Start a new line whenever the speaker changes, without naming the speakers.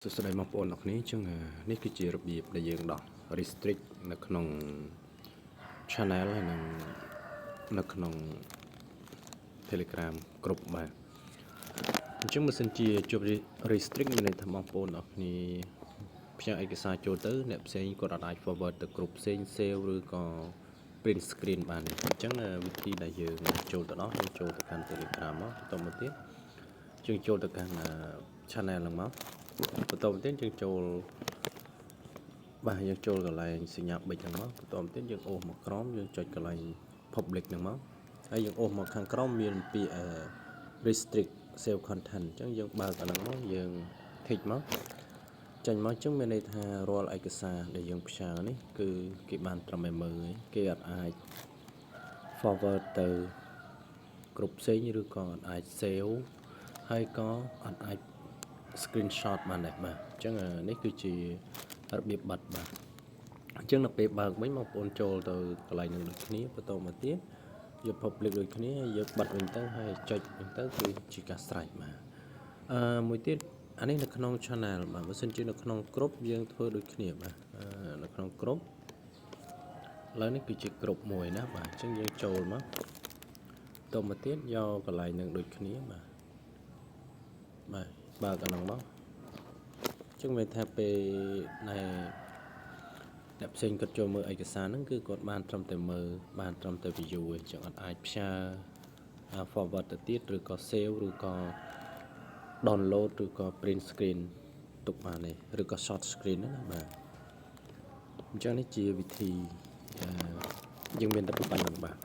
សួស្តីបងប្អូនអរគ្នាចឹងនេះគឺជារបៀបដែលយើងដោះ restrict នៅក្នុង channel ហើយនិងនៅក្នុង Telegram គ្រប់បាទអញ្ចឹងបើសិនជាជួប restrict មានន័យថាបងប្អូនអរគ្នាផ្ញើឯកសារចូលទៅអ្នកផ្សេងគាត់អាច forward ទៅគ្រប់ផ្សេង save ឬក៏ print screen បានអញ្ចឹងវិធីដែលយើងចូលទៅដោះយើងចូលទៅកាន់ Telegram មកបន្តមកទៀតយើងចូលទៅកាន់ channel ហ្នឹងមកបន្តមកទៀតយើងចូលបាទយើងចូលកន្លែងសញ្ញាប៊ិចហ្នឹងមកបន្តមកទៀតយើងអូសមកក្រោមយើងចុចកន្លែង public ហ្នឹងមកហើយយើងអូសមកខាងក្រោមមានពាក្យ restrict save content អញ្ចឹងយើងបើកអាហ្នឹងមកយើង tick មកចេញមកអញ្ចឹងមានន័យថារាល់ឯកសារដែលយើងផ្ញើនេះគឺគេបានត្រឹមតែមើលឯងគេអត់អាច forward ទៅគ្រប់ផ្សេងឬក៏អត់អាច save ហើយក៏អត់អាច screenshot បានដែរបាទអញ្ចឹងនេះគឺជារបៀបបាត់បាទអញ្ចឹងនៅពេលបើកវិញបងប្អូនចូលទៅកន្លែងនឹងដូចគ្នាបន្តមកទៀតយក public ដូចគ្នាយកបិទវិញទៅហើយចុចវិញទៅគឺជាការស្រេចបាទមួយទៀតអានេះនៅក្នុង channel បាទបើសិនជានៅក្នុង group យើងធ្វើដូចគ្នាបាទនៅក្នុង group ឥឡូវនេះគឺជា group មួយណាបាទអញ្ចឹងយើងចូលមកបន្តមកទៀតយកកន្លែងនឹងដូចគ្នាបាទបើកអាហ្នឹងមកចឹងមានថាពេលអ្នកផ្សេងគាត់ចូលមើលឯកសារហ្នឹងគឺគាត់បានត្រឹមតែមើលបានត្រឹមតែ view ឯងចឹងអត់អាចផ្ញើ forward ទៅទៀតឬក៏ save ឬក៏ download ឬក៏ print screen ទុកបានទេឬក៏ short screen ណាបាទអញ្ចឹងនេះជាវិធីយើងមានតែប៉ុណ្្នឹងបាទ